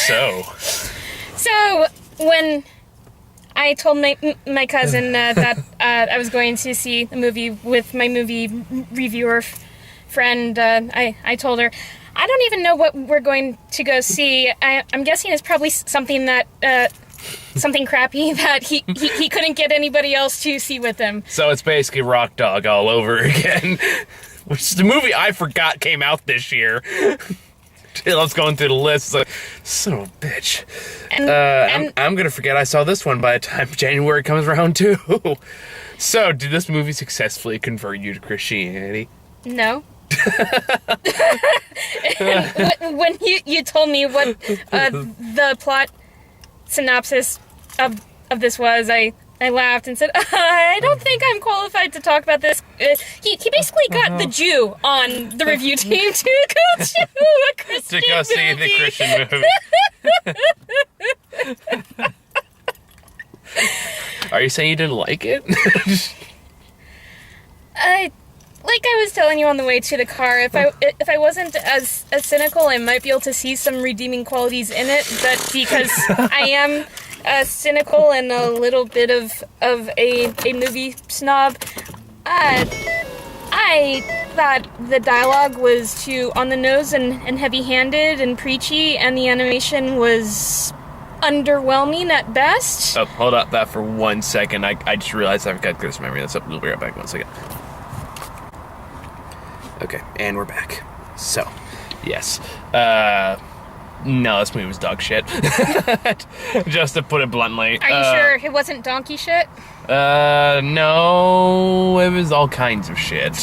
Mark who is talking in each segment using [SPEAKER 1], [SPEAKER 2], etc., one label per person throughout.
[SPEAKER 1] so?
[SPEAKER 2] So, when I told my cousin that I was going to see a movie with my movie reviewer friend, I told her, I don't even know what we're going to go see. I'm guessing it's probably something that... something crappy that he couldn't get anybody else to see with him.
[SPEAKER 1] So it's basically Rock Dog all over again. Which is the movie I forgot came out this year. I was going through the list, like, son of a bitch. I'm gonna forget I saw this one by the time January comes around too. So, did this movie successfully convert you to Christianity?
[SPEAKER 2] No. when you told me what the plot synopsis of this was, I laughed and said, I don't think I'm qualified to talk about this. He basically got the Jew on the review team to go to a Christian movie. To go see the Christian movie.
[SPEAKER 1] Are you saying you didn't like it?
[SPEAKER 2] Like I was telling you on the way to the car, if I wasn't as cynical, I might be able to see some redeeming qualities in it. But because I am cynical and a little bit of a movie snob, I thought the dialogue was too on the nose and heavy-handed and preachy, and the animation was underwhelming at best.
[SPEAKER 1] Oh, hold up that for 1 second. I just realized I've got this memory. That's up. We'll be right back 1 second. Okay, and we're back. So, yes. No, this movie was dog shit. Just to put it bluntly.
[SPEAKER 2] Are you sure it wasn't donkey shit?
[SPEAKER 1] No, it was all kinds of shit.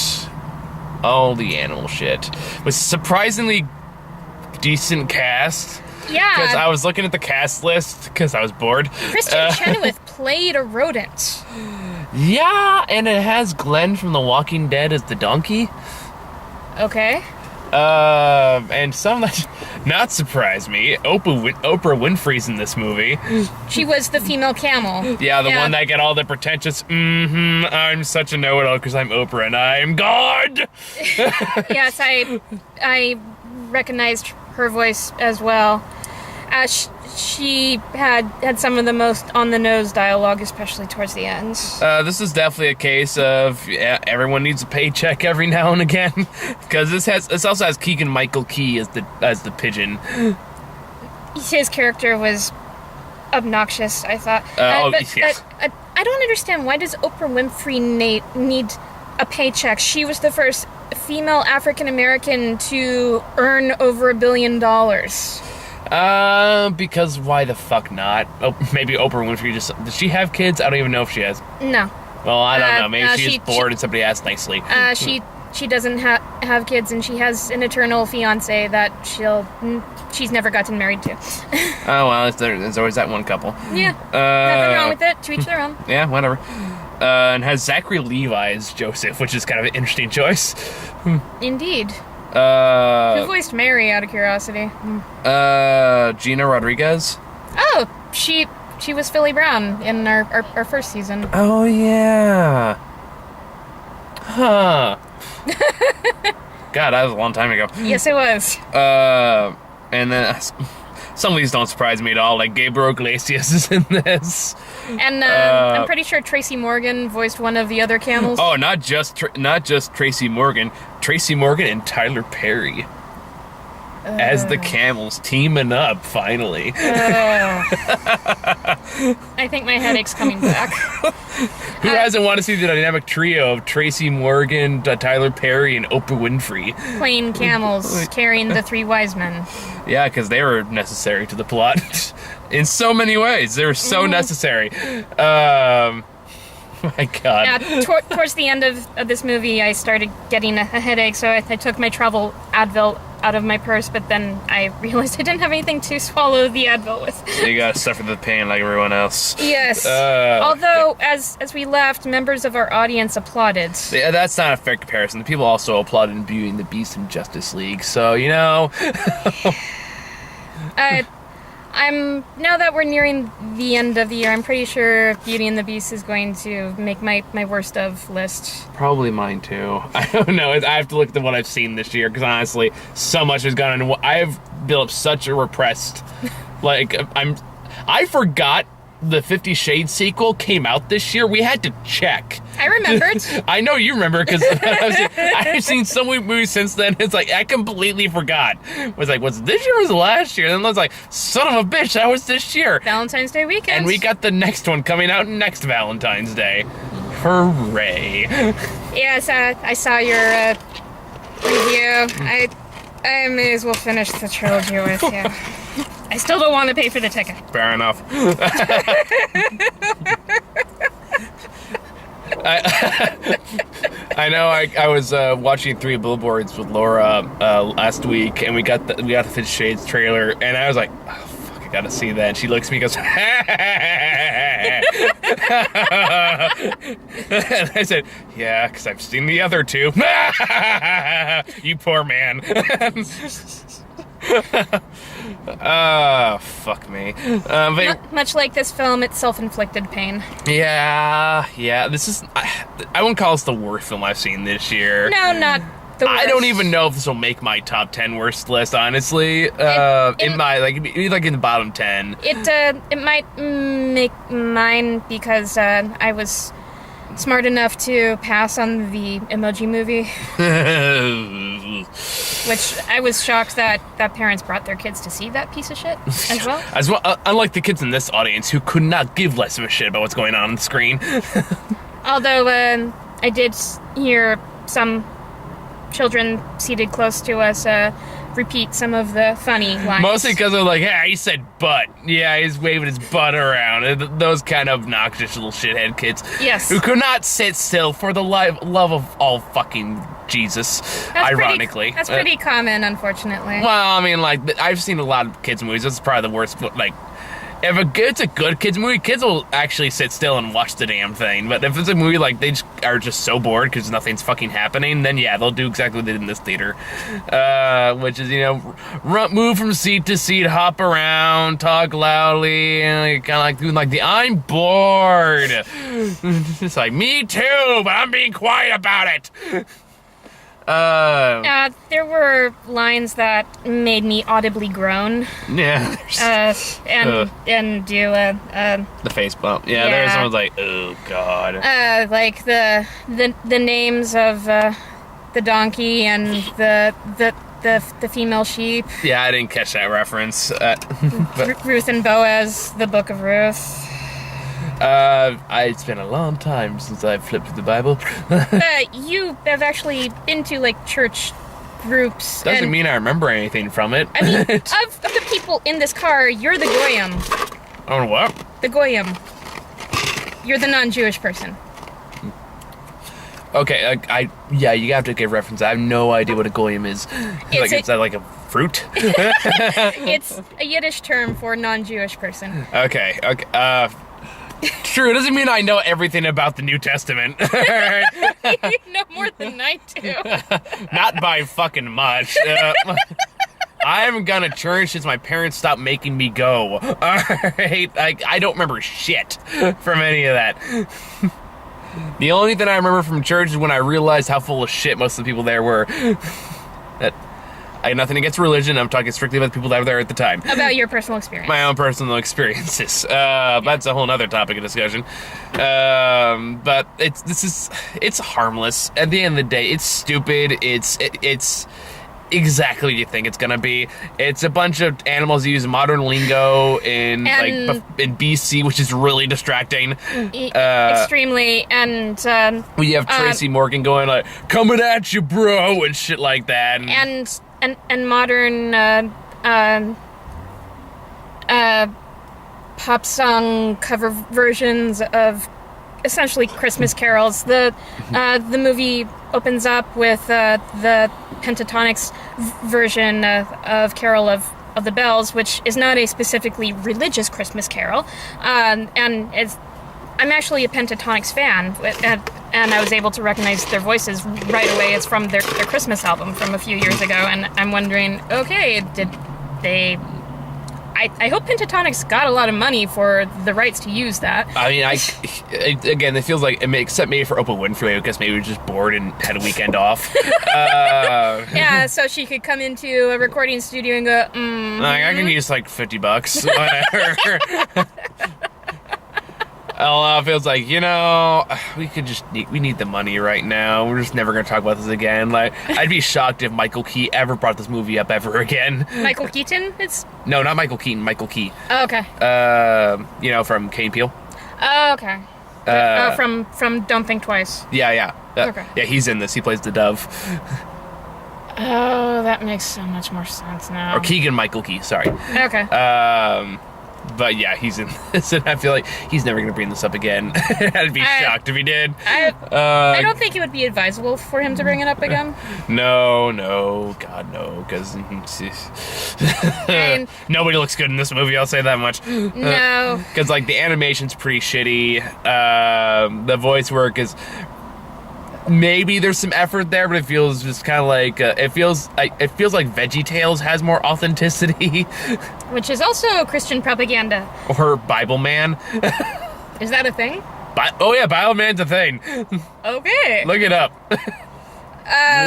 [SPEAKER 1] All the animal shit. It was surprisingly decent cast.
[SPEAKER 2] Yeah.
[SPEAKER 1] Because I was looking at the cast list because I was bored.
[SPEAKER 2] Christian Chenoweth played a rodent.
[SPEAKER 1] Yeah, and it has Glenn from The Walking Dead as the donkey.
[SPEAKER 2] Okay.
[SPEAKER 1] And some that not surprise me, Oprah Winfrey's in this movie.
[SPEAKER 2] She was the female camel.
[SPEAKER 1] Yeah, the one that got all the pretentious, I'm such a know-it-all because I'm Oprah and I'm God!
[SPEAKER 2] Yes, I recognized her voice as well. She had some of the most on-the-nose dialogue, especially towards the end.
[SPEAKER 1] This is definitely a case of everyone needs a paycheck every now and again, because this also has Keegan-Michael Key as the pigeon.
[SPEAKER 2] His character was obnoxious, I thought.
[SPEAKER 1] Yes.
[SPEAKER 2] I don't understand, why does Oprah Winfrey need a paycheck? She was the first female African-American to earn over $1 billion.
[SPEAKER 1] Because why the fuck not? Oh, maybe Oprah Winfrey does she have kids? I don't even know if she has.
[SPEAKER 2] No.
[SPEAKER 1] Well, I don't know. Maybe she's bored and somebody asked nicely.
[SPEAKER 2] She doesn't have kids, and she has an eternal fiance that she's never gotten married to.
[SPEAKER 1] Oh, well, there's always that one couple.
[SPEAKER 2] Yeah. Nothing wrong with it. To each their own.
[SPEAKER 1] Yeah, whatever. And has Zachary Levi as Joseph, which is kind of an interesting choice.
[SPEAKER 2] Indeed. Who voiced Mary, out of curiosity?
[SPEAKER 1] Gina Rodriguez.
[SPEAKER 2] Oh, she was Philly Brown in our first season.
[SPEAKER 1] Oh, yeah. Huh. God, that was a long time ago.
[SPEAKER 2] Yes, it was.
[SPEAKER 1] And then some of these don't surprise me at all. Like Gabriel Iglesias is in this.
[SPEAKER 2] And I'm pretty sure Tracy Morgan voiced one of the other camels.
[SPEAKER 1] Oh, not just Tracy Morgan. Tracy Morgan and Tyler Perry as the camels teaming up finally.
[SPEAKER 2] I think my headache's coming back.
[SPEAKER 1] Who hasn't wanted to see the dynamic trio of Tracy Morgan, Tyler Perry, and Oprah Winfrey
[SPEAKER 2] playing camels, carrying the three wise men?
[SPEAKER 1] Yeah, because they were necessary to the plot in so many ways. They were so necessary. My God.
[SPEAKER 2] Yeah, towards the end of this movie, I started getting a headache, so I took my travel Advil out of my purse, but then I realized I didn't have anything to swallow the Advil with.
[SPEAKER 1] You gotta suffer the pain like everyone else.
[SPEAKER 2] Yes. Although, as we left, members of our audience applauded.
[SPEAKER 1] Yeah, that's not a fair comparison. The people also applauded in Beauty and the Beast and Justice League, so, you know.
[SPEAKER 2] Now that we're nearing the end of the year, I'm pretty sure Beauty and the Beast is going to make my worst of list.
[SPEAKER 1] Probably mine too. I don't know. I have to look at what I've seen this year, because honestly, so much has gone on. I've built up such a repressed Like, I forgot the 50 Shades sequel came out this year. We had to check.
[SPEAKER 2] I remembered.
[SPEAKER 1] I know you remember, because I've seen so many movies since then. It's like, I completely forgot. It was like, was it this year or was it last year? And then I was like, son of a bitch, that was this year.
[SPEAKER 2] Valentine's Day weekend.
[SPEAKER 1] And we got the next one coming out next Valentine's Day. Hooray.
[SPEAKER 2] Yes, I saw your review. I may as well finish the trilogy with you. I still don't want to pay for the ticket.
[SPEAKER 1] Fair enough. I know. I was watching Three Billboards with Laura last week, and we got the 50 Shades trailer, and I was like, oh, fuck, I gotta see that. And she looks at me and goes, and I said, yeah, because I've seen the other two. You poor man. Fuck me.
[SPEAKER 2] Much like this film, it's self-inflicted pain.
[SPEAKER 1] Yeah. This is... I wouldn't call this the worst film I've seen this year.
[SPEAKER 2] No, not the worst.
[SPEAKER 1] I don't even know if this will make my top 10 worst list, honestly. In the bottom 10.
[SPEAKER 2] It might make mine because I was smart enough to pass on the Emoji Movie. Which I was shocked that parents brought their kids to see that piece of shit as well.
[SPEAKER 1] Unlike the kids in this audience who could not give less of a shit about what's going on the screen.
[SPEAKER 2] Although I did hear some children seated close to us repeat some of the funny lines.
[SPEAKER 1] Mostly because they're like, yeah, he said butt. Yeah, he's waving his butt around. Those kind of obnoxious little shithead kids.
[SPEAKER 2] Yes.
[SPEAKER 1] Who could not sit still for the love of all fucking Jesus, ironically.
[SPEAKER 2] That's pretty common, unfortunately.
[SPEAKER 1] Well, I mean, like, I've seen a lot of kids' movies. This is probably the worst, but, like, if it's a good kids movie, kids will actually sit still and watch the damn thing. But if it's a movie like they are just so bored because nothing's fucking happening, then yeah, they'll do exactly what they did in this theater, which is, move from seat to seat, hop around, talk loudly, and kind of like doing like the I'm bored. It's like, me too, but I'm being quiet about it.
[SPEAKER 2] There were lines that made me audibly groan.
[SPEAKER 1] Yeah.
[SPEAKER 2] And do
[SPEAKER 1] the face bump. Yeah, there's someone's like, oh god.
[SPEAKER 2] Like the names of the donkey and the female sheep.
[SPEAKER 1] Yeah, I didn't catch that reference.
[SPEAKER 2] Ruth and Boaz, the Book of Ruth.
[SPEAKER 1] It's been a long time since I've flipped through the Bible.
[SPEAKER 2] You have actually been to, like, church groups.
[SPEAKER 1] Doesn't mean I remember anything from it.
[SPEAKER 2] I mean, of the people in this car, you're the Goyim.
[SPEAKER 1] Oh, what?
[SPEAKER 2] The Goyim. You're the non-Jewish person.
[SPEAKER 1] Okay, you have to give reference. I have no idea what a Goyim is. Is that like a fruit?
[SPEAKER 2] It's a Yiddish term for non-Jewish person.
[SPEAKER 1] Okay. True, it doesn't mean I know everything about the New Testament.
[SPEAKER 2] You know more than I do.
[SPEAKER 1] Not by fucking much. I haven't gone to church since my parents stopped making me go. Alright? I don't remember shit from any of that. The only thing I remember from church is when I realized how full of shit most of the people there were. I have nothing against religion. I'm talking strictly about the people that were there at the time.
[SPEAKER 2] About your personal experience.
[SPEAKER 1] My own personal experiences. That's a whole other topic of discussion. But it's harmless. At the end of the day, it's stupid. It's exactly what you think it's gonna be. It's a bunch of animals that use modern lingo in BC, which is really distracting.
[SPEAKER 2] Extremely. And
[SPEAKER 1] we have Tracy Morgan going like, "Coming at you, bro," and shit like that.
[SPEAKER 2] And modern pop song cover versions of essentially Christmas carols. The movie opens up with the Pentatonics version of Carol of the Bells, which is not a specifically religious Christmas carol, and I'm actually a Pentatonics fan, and I was able to recognize their voices right away. It's from their Christmas album from a few years ago, and I'm wondering, okay, did they I hope Pentatonic's got a lot of money for the rights to use that.
[SPEAKER 1] I mean, again, it feels like, except maybe for Oprah Winfrey, I guess maybe we're just bored and had a weekend off.
[SPEAKER 2] Yeah, so she could come into a recording studio and go,
[SPEAKER 1] I can use like $50, whatever. It feels like, we need the money right now. We're just never going to talk about this again. Like, I'd be shocked if Michael Key ever brought this movie up ever again.
[SPEAKER 2] Michael Keaton?
[SPEAKER 1] No, not Michael Keaton, Michael Key.
[SPEAKER 2] Oh, okay.
[SPEAKER 1] From Key and Peele.
[SPEAKER 2] Oh, okay. From Don't Think Twice.
[SPEAKER 1] Yeah.
[SPEAKER 2] Okay.
[SPEAKER 1] Yeah, he's in this. He plays the dove.
[SPEAKER 2] Oh, that makes so much more sense now.
[SPEAKER 1] Or Keegan-Michael Key, sorry.
[SPEAKER 2] Okay.
[SPEAKER 1] But yeah, he's in this, and I feel like he's never going to bring this up again. I'd be shocked if he did.
[SPEAKER 2] I don't think it would be advisable for him to bring it up again.
[SPEAKER 1] No, God, no, because nobody looks good in this movie, I'll say that much.
[SPEAKER 2] No.
[SPEAKER 1] Because, like, the animation's pretty shitty. The voice work is... Maybe there's some effort there, but it feels just kind of like it feels like VeggieTales has more authenticity,
[SPEAKER 2] which is also Christian propaganda.
[SPEAKER 1] Or Bible Man.
[SPEAKER 2] Is that a thing?
[SPEAKER 1] Oh yeah, Bible Man's a thing.
[SPEAKER 2] Okay,
[SPEAKER 1] look it up.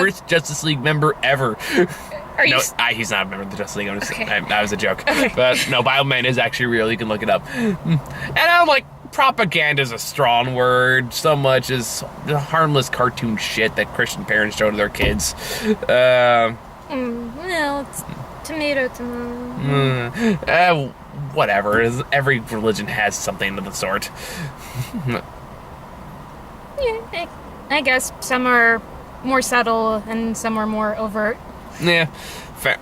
[SPEAKER 1] Worst Justice League member ever. He's not a member of the Justice League. That was a joke. Okay. But no, Bible Man is actually real. You can look it up. And I'm like, propaganda is a strong word, so much as the harmless cartoon shit that Christian parents show to their kids.
[SPEAKER 2] Well, it's tomato.
[SPEAKER 1] Whatever. Every religion has something of the sort.
[SPEAKER 2] Yeah, I guess some are more subtle and some are more overt.
[SPEAKER 1] Yeah.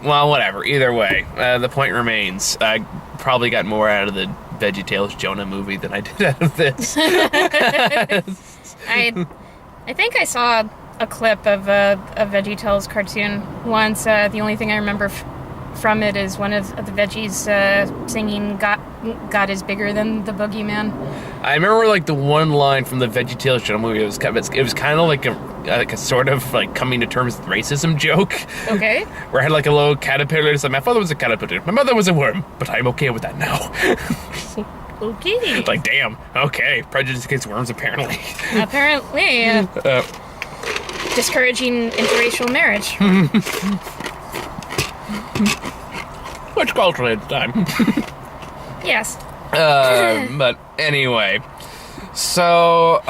[SPEAKER 1] Well, whatever. Either way, the point remains. I probably got more out of the VeggieTales Jonah movie than I did out of this.
[SPEAKER 2] I think I saw a clip of a VeggieTales cartoon once. The only thing I remember from it is one of the veggies singing God is bigger than the boogeyman.
[SPEAKER 1] I remember like the one line from the VeggieTales Jonah movie. It was kind of like a sort of like coming to terms with racism joke.
[SPEAKER 2] Okay.
[SPEAKER 1] Where I had like a little caterpillar. It's like, my father was a caterpillar, my mother was a worm, but I'm okay with that now.
[SPEAKER 2] Okay.
[SPEAKER 1] Like, damn. Okay, prejudice against worms apparently.
[SPEAKER 2] Apparently. Discouraging interracial marriage.
[SPEAKER 1] Much culturally at the time.
[SPEAKER 2] Yes.
[SPEAKER 1] But anyway, so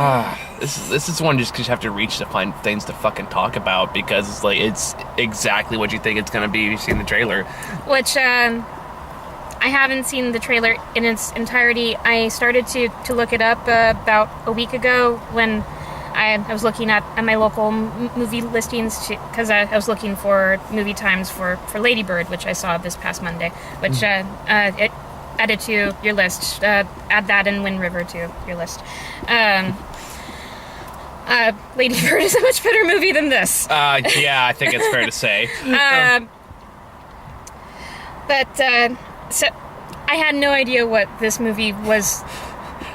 [SPEAKER 1] this is one just because you have to reach to find things to fucking talk about, because it's like it's exactly what you think it's gonna be. You've seen the trailer,
[SPEAKER 2] which I haven't seen the trailer in its entirety. I started to look it up about a week ago when I was looking at my local movie listings because I was looking for movie times for Lady Bird, which I saw this past Monday, which it added to your list. Add that and Wind River to your list. Lady Bird is a much better movie than this.
[SPEAKER 1] Yeah, I think it's fair to say.
[SPEAKER 2] So I had no idea what this movie was.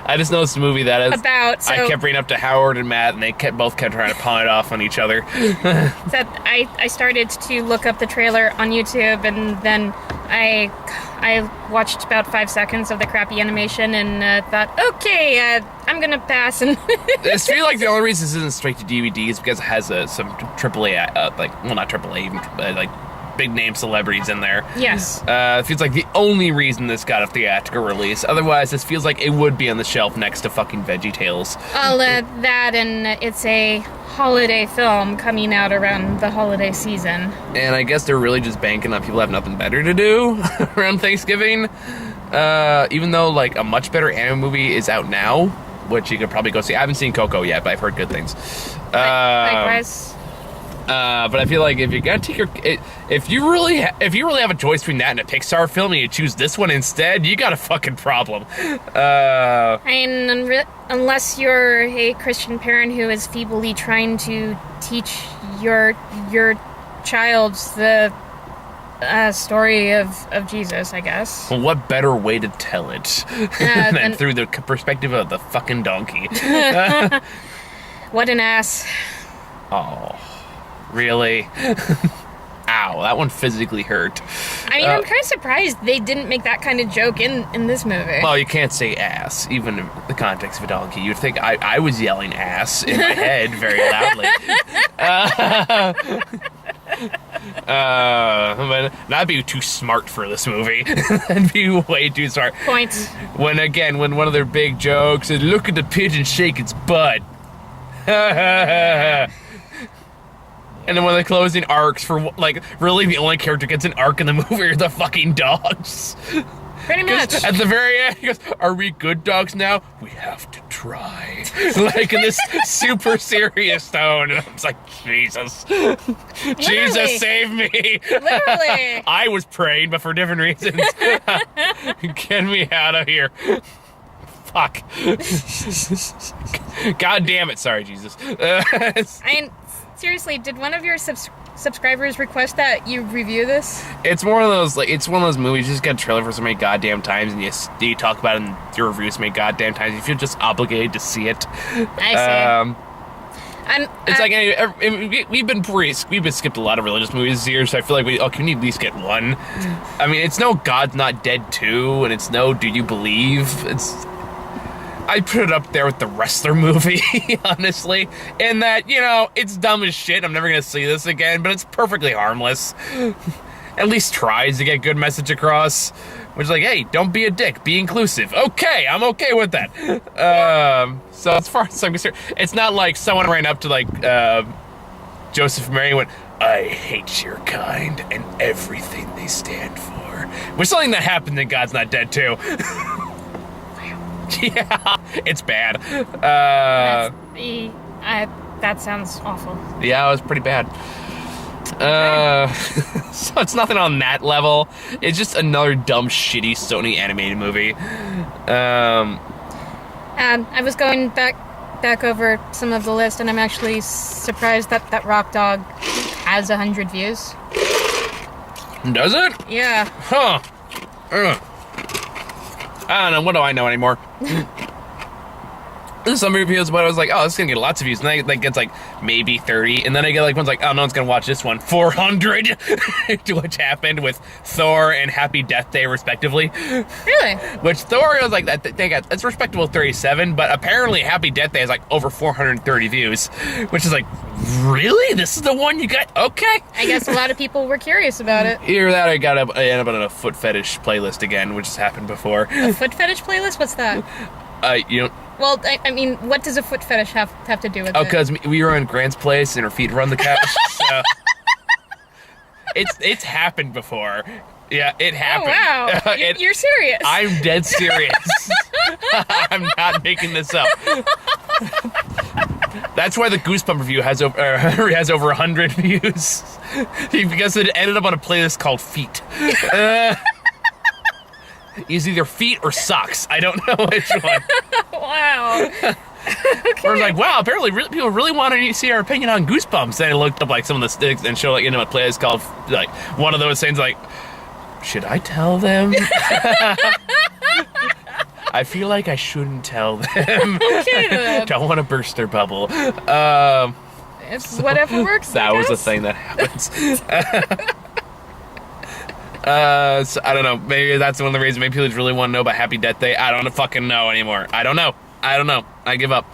[SPEAKER 1] I just know it's a movie that is
[SPEAKER 2] about. So,
[SPEAKER 1] I kept bringing up to Howard and Matt, and they both kept trying to pawn it off on each other.
[SPEAKER 2] That I started to look up the trailer on YouTube, and then I watched about 5 seconds of the crappy animation and thought, okay, I'm gonna pass. And
[SPEAKER 1] I feel like the only reason this isn't straight to DVD is because it has some AAA, not AAA, like big name celebrities in there.
[SPEAKER 2] Yes.
[SPEAKER 1] It feels like the only reason this got a theatrical release. Otherwise, this feels like it would be on the shelf next to fucking VeggieTales.
[SPEAKER 2] That and it's a holiday film coming out around the holiday season.
[SPEAKER 1] And I guess they're really just banking on people have nothing better to do around Thanksgiving. Even though like a much better anime movie is out now, which you could probably go see. I haven't seen Coco yet, but I've heard good things.
[SPEAKER 2] Likewise.
[SPEAKER 1] But I feel like if you gotta take if you really have a choice between that and a Pixar film and you choose this one instead, you got a fucking problem.
[SPEAKER 2] I mean, unless you're a Christian parent who is feebly trying to teach your child the story of Jesus, I guess.
[SPEAKER 1] Well, what better way to tell it than through the perspective of the fucking donkey?
[SPEAKER 2] What an ass.
[SPEAKER 1] Oh. Really? Ow, that one physically hurt.
[SPEAKER 2] I mean, I'm kind of surprised they didn't make that kind of joke in this movie.
[SPEAKER 1] Well, you can't say ass, even in the context of a donkey. You'd think I was yelling ass in my head very loudly. But that'd be too smart for this movie. That'd be way too smart.
[SPEAKER 2] Points.
[SPEAKER 1] When one of their big jokes is, look at the pigeon shake its butt. And then one of the closing arcs for, like, really the only character gets an arc in the movie are the fucking dogs.
[SPEAKER 2] Pretty much.
[SPEAKER 1] At the very end, he goes, are we good dogs now? We have to try. Like, in this super serious tone. And I was like, Jesus. Jesus, save me.
[SPEAKER 2] Literally.
[SPEAKER 1] I was praying, but for different reasons. Get me out of here. Fuck. God damn it. Sorry, Jesus.
[SPEAKER 2] Seriously, did one of your subscribers request that you review this?
[SPEAKER 1] It's one of those movies. You just get a trailer for so many goddamn times, and you talk about it in your reviews so many goddamn times. You feel just obligated to see it.
[SPEAKER 2] I see.
[SPEAKER 1] We've been skipped a lot of religious movies this year, so I feel like can we at least get one? I mean, it's no God's Not Dead 2, and it's no Do You Believe? I put it up there with the wrestler movie, honestly, in that, it's dumb as shit. I'm never going to see this again, but it's perfectly harmless. At least tries to get a good message across, which is like, hey, don't be a dick, be inclusive. Okay, I'm okay with that. So as far as I'm concerned, it's not like someone ran up to, like, Joseph and Mary and went, I hate your kind and everything they stand for. Which is something that happened in God's Not Dead, too. Yeah, it's bad.
[SPEAKER 2] That sounds awful.
[SPEAKER 1] Yeah, it was pretty bad. So it's nothing on that level. It's just another dumb, shitty Sony animated movie.
[SPEAKER 2] I was going back over some of the list, and I'm actually surprised that Rock Dog has 100 views.
[SPEAKER 1] Does it?
[SPEAKER 2] Yeah.
[SPEAKER 1] Huh. I don't know. What do I know anymore? There's some reviews, but I was like, oh, this is gonna get lots of views. And then it gets like maybe 30, and then I get like one's like, oh, no one's gonna watch this one. 400, which happened with Thor and Happy Death Day, respectively.
[SPEAKER 2] Really?
[SPEAKER 1] Which Thor was like that. That's respectable 37, but apparently Happy Death Day has like over 430 views, which is like, really? This is the one you got? Okay.
[SPEAKER 2] I guess a lot of people were curious about it.
[SPEAKER 1] Either that, I ended up on a foot fetish playlist again, which has happened before.
[SPEAKER 2] A foot fetish playlist? What's that?
[SPEAKER 1] Well,
[SPEAKER 2] I mean, what does a foot fetish have to do with it?
[SPEAKER 1] Oh, because we were in Grant's place and her feet were on the couch. So it's happened before. Yeah, it happened.
[SPEAKER 2] Oh, wow. You're serious.
[SPEAKER 1] I'm dead serious. I'm not making this up. That's why the Goosebump review has over 100 views. Because it ended up on a playlist called Feet. Is either feet or socks. I don't know which one.
[SPEAKER 2] Wow. Okay.
[SPEAKER 1] We're like, wow, apparently people really want to see our opinion on Goosebumps. And I looked up like some of the sticks and showed like a playlist called like one of those things like, should I tell them? I feel like I shouldn't tell them.
[SPEAKER 2] Okay then.
[SPEAKER 1] Don't want to burst their bubble.
[SPEAKER 2] It's whatever works.
[SPEAKER 1] That was a thing that happens. So I don't know. Maybe that's one of the reasons. Maybe people just really want to know about Happy Death Day. I don't fucking know anymore. I don't know. I give up.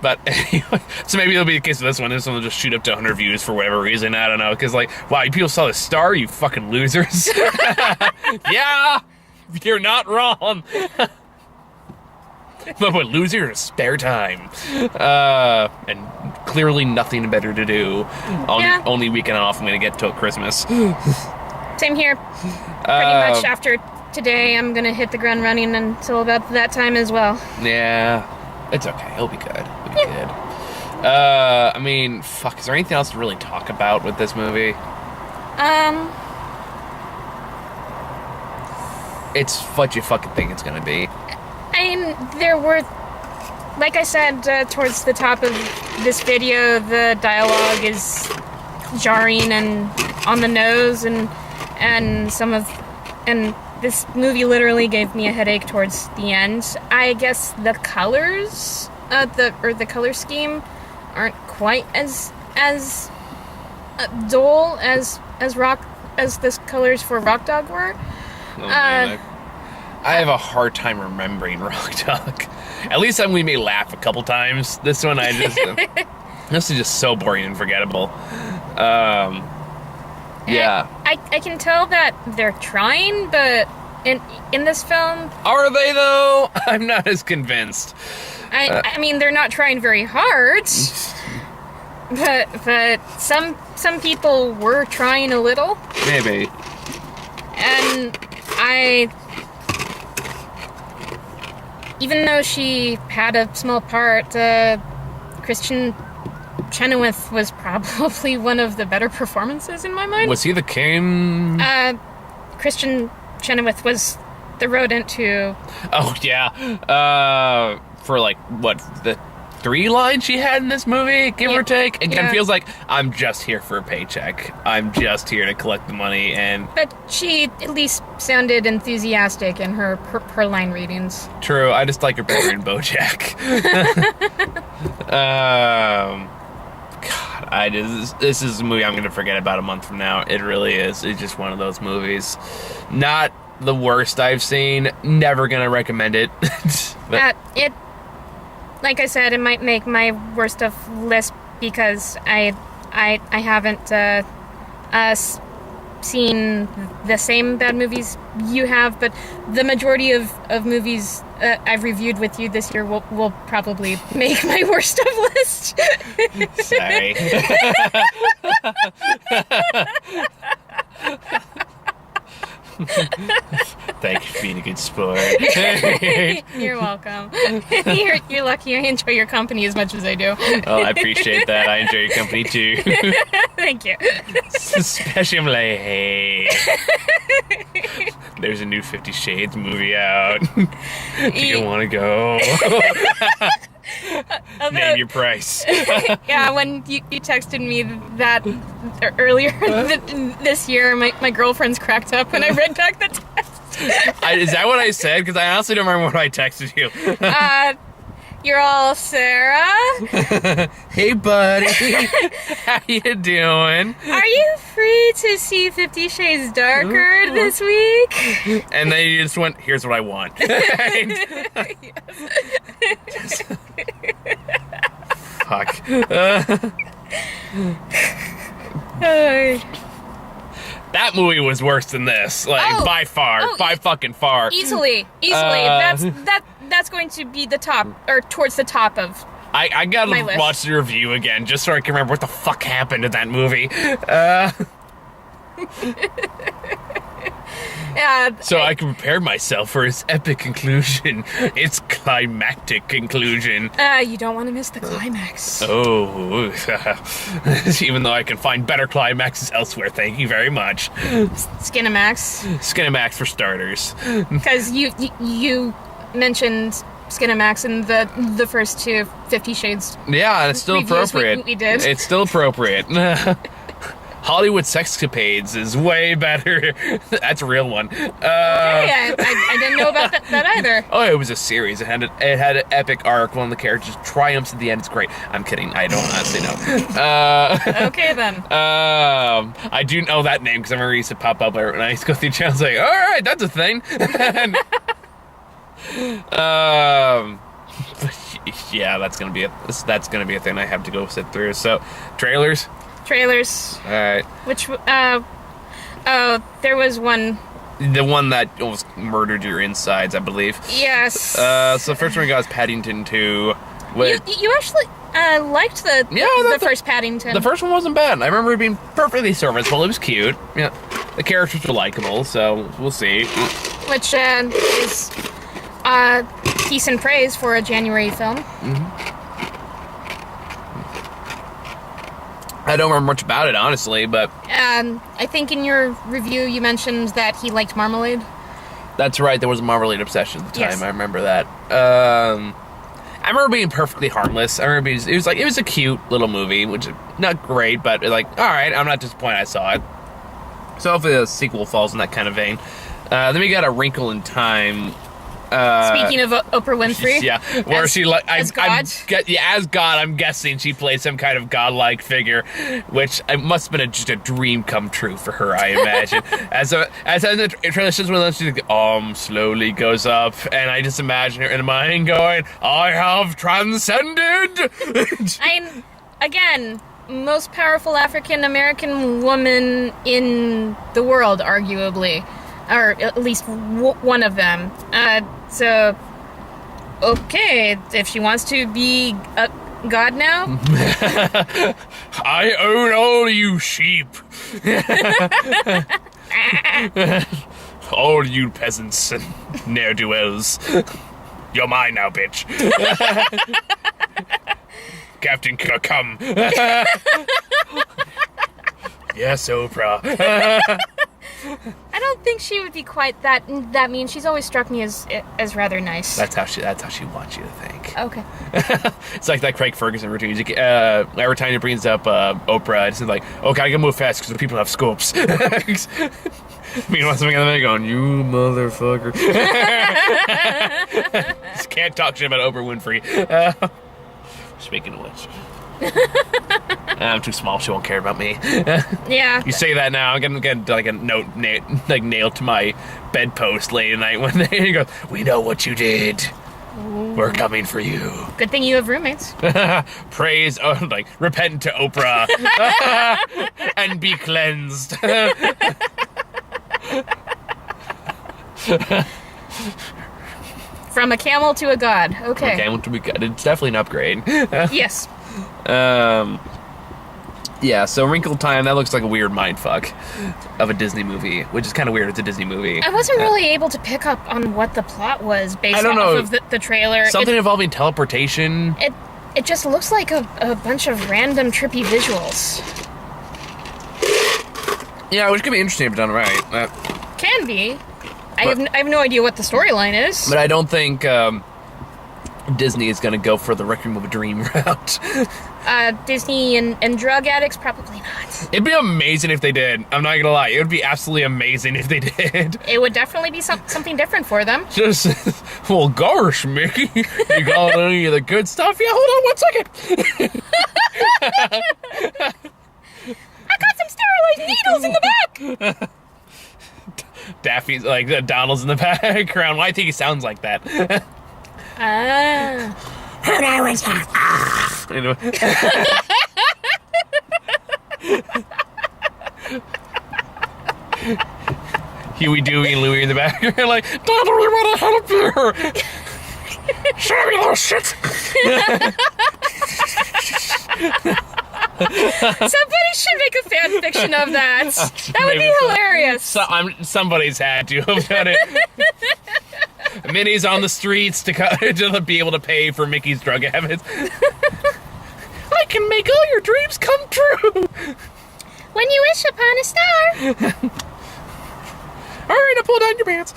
[SPEAKER 1] But anyway, so maybe it'll be the case with this one. This one will just shoot up to 100 views for whatever reason. I don't know. Because like, wow, people saw the star, you fucking losers. Yeah, you're not wrong. But what, loser is spare time. And clearly nothing better to do. Only weekend off I'm going to get till Christmas.
[SPEAKER 2] Same here. Pretty much after today, I'm going to hit the ground running until about that time as well.
[SPEAKER 1] Yeah, it's okay. It'll be good. It'll be good. I mean, fuck, is there anything else to really talk about with this movie? It's what you fucking think it's going to be.
[SPEAKER 2] I mean, there were, like I said towards the top of this video, the dialogue is jarring and on the nose, and this movie literally gave me a headache towards the end. I guess the colors, the color scheme, aren't quite as dull as the colors for Rock Dog were.
[SPEAKER 1] Oh, man, I have a hard time remembering Rock Dog. At least we may laugh a couple times. This one, I just this is just so boring and forgettable. Yeah,
[SPEAKER 2] I can tell that they're trying, but in this film,
[SPEAKER 1] are they though? I'm not as convinced.
[SPEAKER 2] I mean, they're not trying very hard, but some people were trying a little.
[SPEAKER 1] Maybe.
[SPEAKER 2] And even though she had a small part, Christian Chenoweth was probably one of the better performances in my mind.
[SPEAKER 1] Was he the king?
[SPEAKER 2] Christian Chenoweth was the rodent who...
[SPEAKER 1] Oh, yeah. For, like, what, the 3 lines she had in this movie, give or take? It kind of feels like, I'm just here for a paycheck. I'm just here to collect the money, and...
[SPEAKER 2] But she at least sounded enthusiastic in her line readings.
[SPEAKER 1] True, I just like her better in BoJack. God, this is a movie I'm going to forget about a month from now. It really is. It's just one of those movies. Not the worst I've seen. Never going to recommend it. But
[SPEAKER 2] like I said, it might make my worst of list because I haven't seen the same bad movies you have, but the majority of movies I've reviewed with you this year will probably make my worst of list.
[SPEAKER 1] Sorry. Thank you for being a good sport.
[SPEAKER 2] You're welcome. You're lucky I enjoy your company as much as I do.
[SPEAKER 1] Oh, I appreciate that. I enjoy your company too.
[SPEAKER 2] Thank you.
[SPEAKER 1] Especially I'm like, hey, there's a new 50 Shades movie out. Do you want to go? Name your price.
[SPEAKER 2] Yeah, when you texted me that earlier this year, my girlfriends cracked up when I read back the text.
[SPEAKER 1] Is that what I said? Because I honestly don't remember what I texted you.
[SPEAKER 2] You're all Sarah.
[SPEAKER 1] Hey, buddy. How you doing?
[SPEAKER 2] Are you free to see 50 Shades Darker this week?
[SPEAKER 1] And then you just went, here's what I want. Fuck. That movie was worse than this, like by far, by fucking far.
[SPEAKER 2] Easily. That's going to be the top, or towards the top of.
[SPEAKER 1] I gotta
[SPEAKER 2] my list.
[SPEAKER 1] Watch the review again just so I can remember what the fuck happened in that movie. So I can prepare myself for its epic conclusion, its climactic conclusion.
[SPEAKER 2] You don't want to miss the climax.
[SPEAKER 1] Oh, even though I can find better climaxes elsewhere, thank you very much.
[SPEAKER 2] Skinamax.
[SPEAKER 1] Skinamax for starters.
[SPEAKER 2] Because you mentioned Skinamax in the first 2 50 Shades.
[SPEAKER 1] Yeah, it's still appropriate.
[SPEAKER 2] We did.
[SPEAKER 1] It's still appropriate. Hollywood Sexcapades is way better. That's a real one.
[SPEAKER 2] Okay, I didn't know about that either.
[SPEAKER 1] Oh, it was a series. It had an epic arc. One of the characters triumphs at the end. It's great. I'm kidding. I don't honestly know.
[SPEAKER 2] Okay, then.
[SPEAKER 1] I do know that name because I remember it used to pop up when I used to go through channels like, all right, that's a thing. But yeah, that's gonna be a thing I have to go sit through. So, trailers.
[SPEAKER 2] Trailers.
[SPEAKER 1] Alright.
[SPEAKER 2] Which, there was one.
[SPEAKER 1] The one that almost murdered your insides, I believe.
[SPEAKER 2] Yes.
[SPEAKER 1] So first one we got is Paddington 2.
[SPEAKER 2] You actually, liked the first Paddington.
[SPEAKER 1] The first one wasn't bad. I remember it being perfectly serviceable. It was cute. Yeah. The characters were likable, so we'll see.
[SPEAKER 2] Which, is, decent praise for a January film.
[SPEAKER 1] Mm-hmm. I don't remember much about it, honestly, but...
[SPEAKER 2] I think in your review you mentioned that he liked marmalade.
[SPEAKER 1] That's right, there was a marmalade obsession at the time, yes. I remember that. I remember being perfectly harmless. I remember it was a cute little movie, which is not great, but like, alright, I'm not disappointed I saw it. So hopefully the sequel falls in that kind of vein. Then we got A Wrinkle in Time,
[SPEAKER 2] Speaking of Oprah Winfrey,
[SPEAKER 1] Yeah, where
[SPEAKER 2] as,
[SPEAKER 1] she like
[SPEAKER 2] as God.
[SPEAKER 1] as God. I'm guessing she played some kind of godlike figure, which it must have been just a dream come true for her. I imagine. as the transitions when she slowly goes up, and I just imagine her in mind going, "I have transcended."
[SPEAKER 2] Again, most powerful African American woman in the world, arguably, or at least one of them. So, okay, if she wants to be God now,
[SPEAKER 1] I own all you sheep. All you peasants and ne'er-do-wells. You're mine now, bitch. Captain, come. Yes, Oprah.
[SPEAKER 2] I don't think she would be quite that mean. She's always struck me as rather nice.
[SPEAKER 1] That's how she wants you to think.
[SPEAKER 2] Okay.
[SPEAKER 1] It's like that Craig Ferguson routine. Every time he brings up Oprah, it's like, okay, I gotta move fast because the people have scopes. Meanwhile, something on the minute going, you motherfucker. Just can't talk shit about Oprah Winfrey. Speaking of which. I'm too small, she won't care about me.
[SPEAKER 2] Yeah.
[SPEAKER 1] You say that now, I'm gonna get like a note nailed to my bedpost late at night one day, and he goes, we know what you did. Ooh. We're coming for you.
[SPEAKER 2] Good thing you have roommates.
[SPEAKER 1] Praise, repent to Oprah. And be cleansed.
[SPEAKER 2] From a camel to a god. Okay.
[SPEAKER 1] From a camel to a god. It's definitely an upgrade.
[SPEAKER 2] Yes.
[SPEAKER 1] Yeah, so Wrinkle Time, that looks like a weird mindfuck of a Disney movie, which is kind of weird. It's a Disney movie.
[SPEAKER 2] I wasn't really able to pick up on what the plot was based off of the trailer.
[SPEAKER 1] Something involving teleportation.
[SPEAKER 2] It just looks like a bunch of random trippy visuals.
[SPEAKER 1] Yeah, which could be interesting if done right.
[SPEAKER 2] Can be. I have no idea what the storyline is.
[SPEAKER 1] But I don't think Disney is going to go for the Requiem of a Dream route.
[SPEAKER 2] Disney and drug addicts? Probably not.
[SPEAKER 1] It'd be amazing if they did. I'm not going to lie. It would be absolutely amazing if they did.
[SPEAKER 2] It would definitely be something different for them.
[SPEAKER 1] Just, well, gosh, Mickey. You got any of the good stuff? Yeah, hold on 1 second.
[SPEAKER 2] I got some sterilized needles in the back.
[SPEAKER 1] Daffy's like Donald's in the background. Why I think he sounds like that? And I was Huey, Dewey, and Louie in the background, like, Donald, we want to help you. Show me those shit.
[SPEAKER 2] Somebody should make a fan fiction of that. That would be hilarious.
[SPEAKER 1] Somebody's had to have done it. Minnie's on the streets to be able to pay for Mickey's drug habits. I can make all your dreams come true.
[SPEAKER 2] When you wish upon a star.
[SPEAKER 1] All right, now pull down your pants.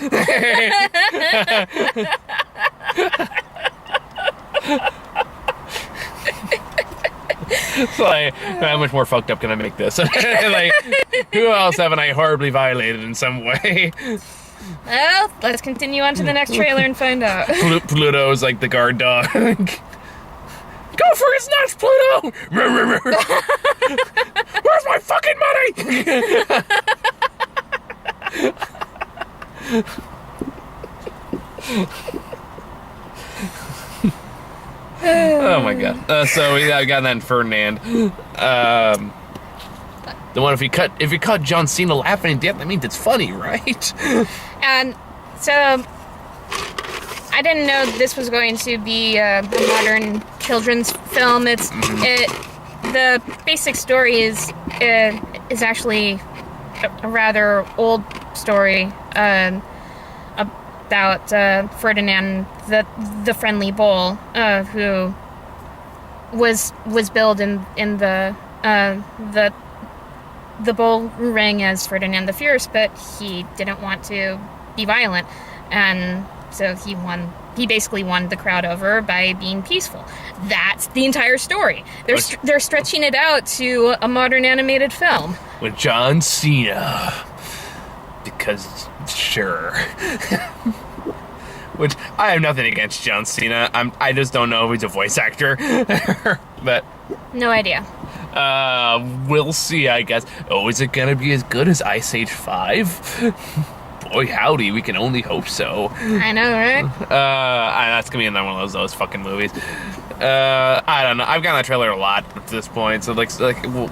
[SPEAKER 1] Like, how much more fucked up can I make this? Like, who else haven't I horribly violated in some way?
[SPEAKER 2] Well, let's continue on to the next trailer and find out.
[SPEAKER 1] Pluto's like the guard dog. Go for his nuts, Pluto! Where's my fucking money? Oh my god. So we got that in Ferdinand. The one if you cut John Cena laughing to death, that means it's funny, right?
[SPEAKER 2] And so I didn't know this was going to be a modern children's film. The basic story is actually a rather old story about Ferdinand the Friendly Bull, who was billed in the bull rang as Ferdinand the Fierce, but he didn't want to be violent, and so he basically won the crowd over by being peaceful. That's the entire story. They're stretching it out to a modern animated film
[SPEAKER 1] with John Cena, because sure. Which I have nothing against John Cena. I just don't know if he's a voice actor. But
[SPEAKER 2] No idea.
[SPEAKER 1] we'll see, I guess. Oh, is it gonna be as good as Ice Age 5? Boy, howdy, we can only hope so.
[SPEAKER 2] I know, right?
[SPEAKER 1] That's gonna be another one of those fucking movies. I don't know. I've gotten the trailer a lot at this point, so like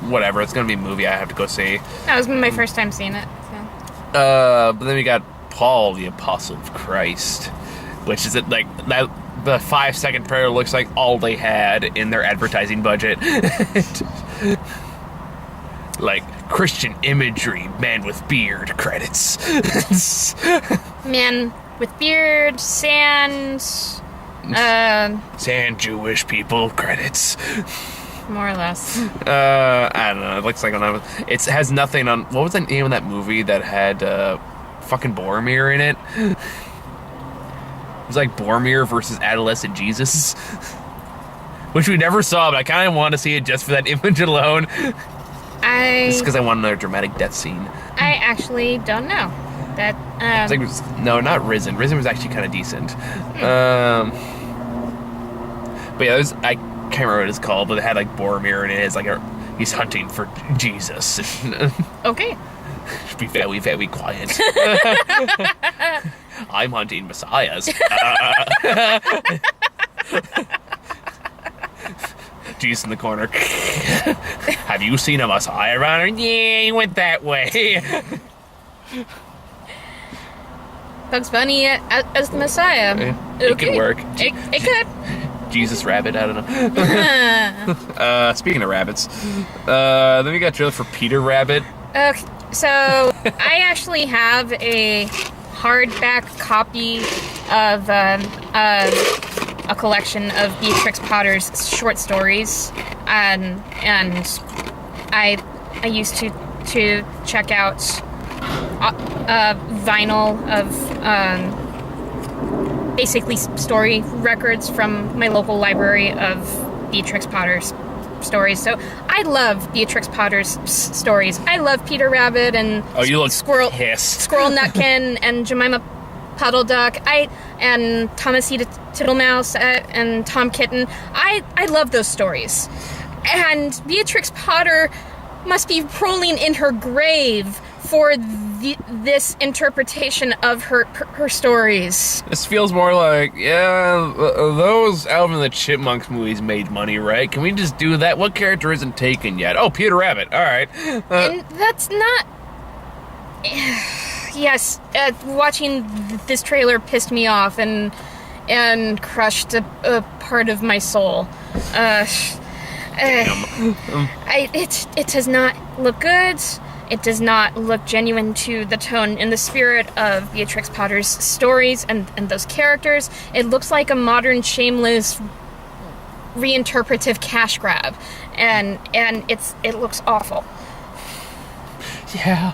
[SPEAKER 1] whatever. It's gonna be a movie I have to go see.
[SPEAKER 2] That was my first time seeing it. So.
[SPEAKER 1] But then we got Paul, the Apostle of Christ, which is like that. The 5-second trailer looks like all they had in their advertising budget. Like Christian imagery, man with beard credits.
[SPEAKER 2] Man with beard, sand,
[SPEAKER 1] Sand Jewish people credits.
[SPEAKER 2] more or less.
[SPEAKER 1] I don't know. It looks like it has nothing on. What was the name of that movie that had fucking Boromir in it? It was like Boromir versus Adolescent Jesus, which we never saw, but I kind of want to see it just for that image alone. Just because I want another dramatic death scene.
[SPEAKER 2] I actually don't know. That
[SPEAKER 1] It's like, no, not Risen. Risen was actually kind of decent. But yeah, I can't remember what it's called, but it had like Boromir in it. It's like he's hunting for Jesus.
[SPEAKER 2] okay.
[SPEAKER 1] Should be very, very quiet. I'm hunting messiahs. Jesus in the corner. Have you seen a messiah around here? Yeah, he went that way.
[SPEAKER 2] Bugs Bunny as the Messiah.
[SPEAKER 1] Yeah, it could work.
[SPEAKER 2] It could.
[SPEAKER 1] Jesus Rabbit, I don't know. Speaking of rabbits, then we got a trailer for Peter Rabbit.
[SPEAKER 2] Okay, so I actually have a hardback copy of a collection of Beatrix Potter's short stories, and I used to check out vinyl of basically story records from my local library of Beatrix Potter's stories. So I love Beatrix Potter's stories. I love Peter Rabbit and
[SPEAKER 1] you look
[SPEAKER 2] Squirrel
[SPEAKER 1] pissed.
[SPEAKER 2] Squirrel Nutkin and Jemima Puddle Duck. And Thomasita Tittlemouse and Tom Kitten. I love those stories. And Beatrix Potter must be rolling in her grave for this interpretation of her stories.
[SPEAKER 1] This feels more like, those Alvin and the Chipmunks movies made money, right? Can we just do that? What character isn't taken yet? Oh, Peter Rabbit. All right.
[SPEAKER 2] And that's not... Yes, watching this trailer pissed me off and crushed a part of my soul. It does not look good. It does not look genuine to the tone and the spirit of Beatrix Potter's stories and those characters. It looks like a modern Shameless reinterpretive cash grab, and it looks awful.
[SPEAKER 1] Yeah.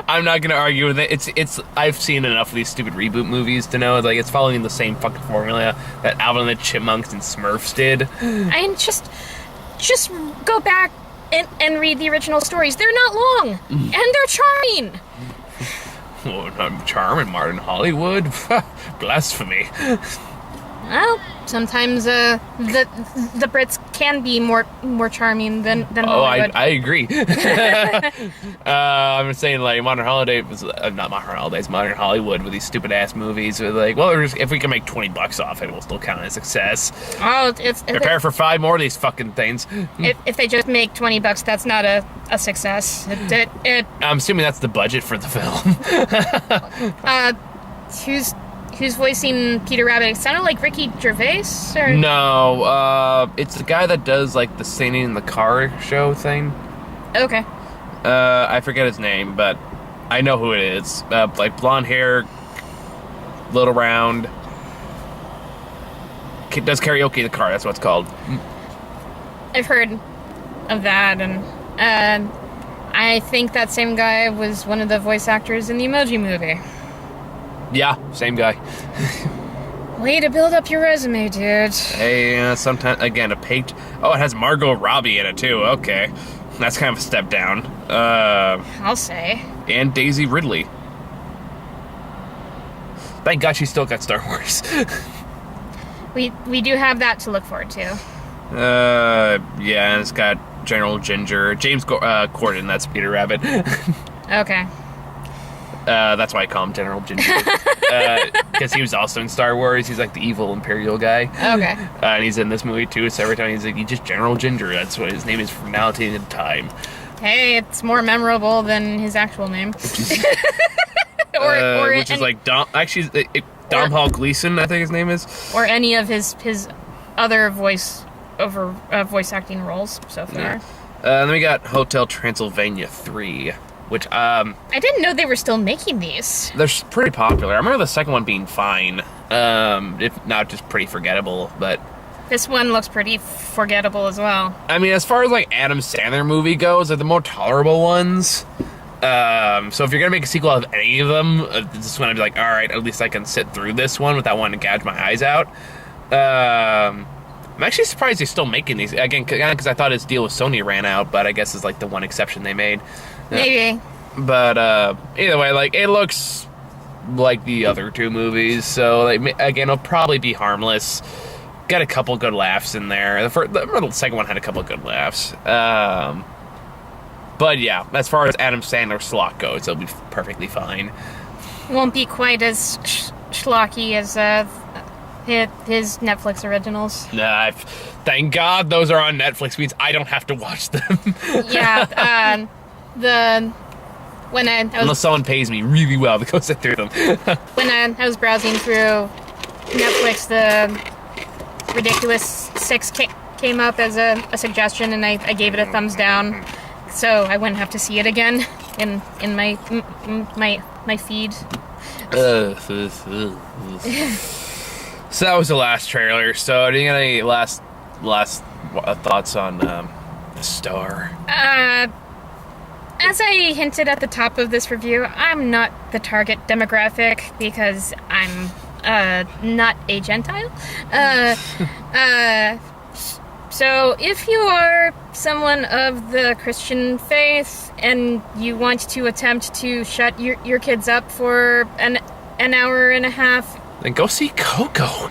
[SPEAKER 1] I'm not gonna argue with it. It's I've seen enough of these stupid reboot movies to know like it's following the same fucking formula that Alvin and the Chipmunks and Smurfs did.
[SPEAKER 2] And just go back and read the original stories. They're not long, and they're charming.
[SPEAKER 1] Oh, I'm charming, Martin Hollywood. Blasphemy.
[SPEAKER 2] Well, sometimes the Brits can be more charming than Hollywood.
[SPEAKER 1] I agree. I'm saying like Modern Holiday was not Modern Holidays, Modern Hollywood with these stupid ass movies. With like, well, if we can make $20 off it, we'll still count as success.
[SPEAKER 2] Oh,
[SPEAKER 1] Prepare for 5 more of these fucking things.
[SPEAKER 2] If they just make $20, that's not a success.
[SPEAKER 1] I'm assuming that's the budget for the film.
[SPEAKER 2] Who's voicing Peter Rabbit? It sounded like Ricky Gervais, or...
[SPEAKER 1] No, it's the guy that does, like, the singing in the car show thing.
[SPEAKER 2] Okay.
[SPEAKER 1] I forget his name, but I know who it is. Like, blonde hair, little round. Does karaoke in the car, that's what it's called.
[SPEAKER 2] I've heard of that, and I think that same guy was one of the voice actors in the Emoji Movie.
[SPEAKER 1] Yeah, same guy.
[SPEAKER 2] Way to build up your resume, dude.
[SPEAKER 1] Hey, sometimes, again, Oh, it has Margot Robbie in it, too. Okay. That's kind of a step down.
[SPEAKER 2] I'll say.
[SPEAKER 1] And Daisy Ridley. Thank God she still got Star Wars.
[SPEAKER 2] We do have that to look forward to.
[SPEAKER 1] Yeah, and it's got General Ginger. James Corden, that's Peter Rabbit.
[SPEAKER 2] Okay.
[SPEAKER 1] That's why I call him General Ginger. Because he was also in Star Wars. He's like the evil Imperial guy.
[SPEAKER 2] Okay.
[SPEAKER 1] And he's in this movie too, so every time he's like, he's just General Ginger. That's what his name is from now to the time.
[SPEAKER 2] Hey, it's more memorable than his actual name.
[SPEAKER 1] Which is like Dom. Actually, Dom Hall Gleason, I think his name is.
[SPEAKER 2] Or any of his other voice acting roles so far.
[SPEAKER 1] Yeah. Then we got Hotel Transylvania 3, which
[SPEAKER 2] I didn't know they were still making these.
[SPEAKER 1] they're pretty popular. I remember the second one being fine, if not just pretty forgettable. But
[SPEAKER 2] This one looks pretty forgettable as well.
[SPEAKER 1] I mean, as far as like Adam Sandler movie goes, they're the more tolerable ones. So if you're gonna make a sequel of any of them, this one I'd be like, all right, at least I can sit through this one without wanting to gouge my eyes out. I'm actually surprised he's still making these again because I thought his deal with Sony ran out, but I guess it's like the one exception they made.
[SPEAKER 2] Maybe.
[SPEAKER 1] But either way, like it looks like the other two movies, so like, again, it'll probably be harmless. Got a couple good laughs in there. The second one had a couple good laughs. But yeah, as far as Adam Sandler slot goes, it'll be perfectly fine.
[SPEAKER 2] Won't be quite as schlocky as his Netflix originals.
[SPEAKER 1] Thank God those are on Netflix, means I don't have to watch them.
[SPEAKER 2] Yeah, when I was,
[SPEAKER 1] unless someone pays me really well to go sit through them.
[SPEAKER 2] when I was browsing through Netflix, the Ridiculous 6 came up as a suggestion, and I gave it a thumbs down, so I wouldn't have to see it again in my feed.
[SPEAKER 1] So that was the last trailer. So do you got any last thoughts on The Star?
[SPEAKER 2] As I hinted at the top of this review, I'm not the target demographic because I'm not a Gentile. So if you are someone of the Christian faith and you want to attempt to shut your kids up for an hour and a half,
[SPEAKER 1] then go see Coco.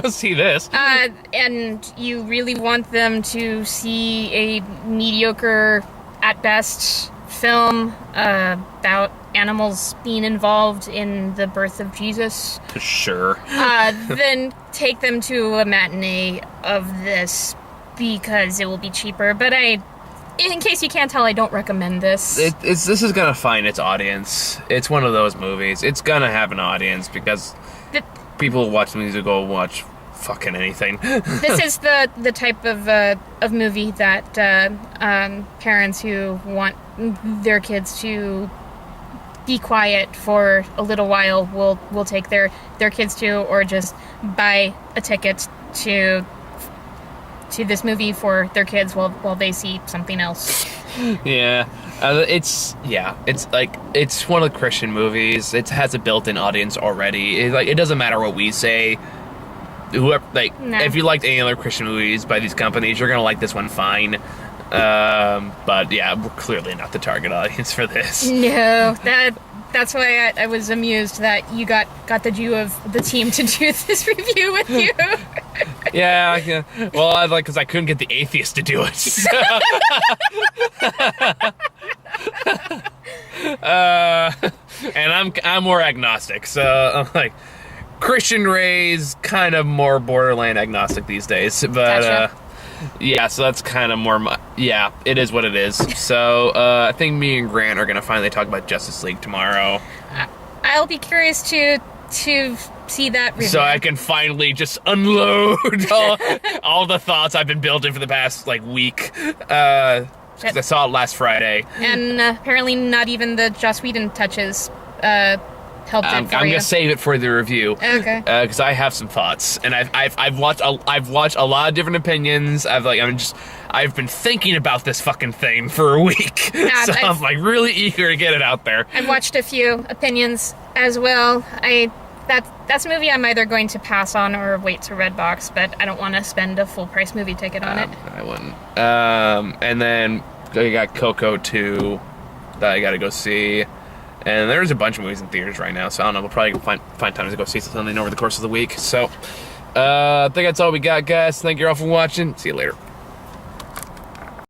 [SPEAKER 1] Go see this.
[SPEAKER 2] and you really want them to see a mediocre, at best, film about animals being involved in the birth of Jesus,
[SPEAKER 1] Sure.
[SPEAKER 2] then take them to a matinee of this because it will be cheaper. But in case you can't tell, I don't recommend this.
[SPEAKER 1] This is gonna find its audience. It's one of those movies. It's gonna have an audience because people who watch movies will go watch fucking anything.
[SPEAKER 2] This is the type of movie that parents who want their kids to be quiet for a little while will take their kids to, or just buy a ticket to this movie for their kids while they see something else.
[SPEAKER 1] Yeah. It's one of the Christian movies. It has a built-in audience already. It doesn't matter what we say. Whoever,
[SPEAKER 2] No.
[SPEAKER 1] If you liked any other Christian movies by these companies, you're gonna like this one fine. But yeah, we're clearly not the target audience for this.
[SPEAKER 2] No, that's why I was amused that you got the Jew of the team to do this review with you.
[SPEAKER 1] Yeah. Well, because I couldn't get the atheist to do it. So. And I'm more agnostic, so I'm like Christian raised, kind of more borderline agnostic these days. But
[SPEAKER 2] Gotcha.
[SPEAKER 1] yeah, so that's kind of more. Yeah, it is what it is. So I think me and Grant are gonna finally talk about Justice League tomorrow.
[SPEAKER 2] I'll be curious to see that review.
[SPEAKER 1] So I can finally just unload all the thoughts I've been building for the past week. Because I saw it last Friday.
[SPEAKER 2] And apparently not even the Joss Whedon touches helped it for
[SPEAKER 1] I'm
[SPEAKER 2] you.
[SPEAKER 1] gonna save it for the review.
[SPEAKER 2] Okay.
[SPEAKER 1] Because I have some thoughts, and I've watched a lot of different opinions. I've been thinking about this fucking thing for a week,
[SPEAKER 2] Yeah,
[SPEAKER 1] so I'm really eager to get it out there.
[SPEAKER 2] I've watched a few opinions as well. That's a movie I'm either going to pass on or wait to Redbox, but I don't want to spend a full price movie ticket on it.
[SPEAKER 1] I wouldn't. And then I got Coco 2 that I gotta go see. And there's a bunch of movies in theaters right now, so I don't know. We'll probably find time to go see something over the course of the week. So, I think that's all we got, guys. Thank you all for watching. See you later.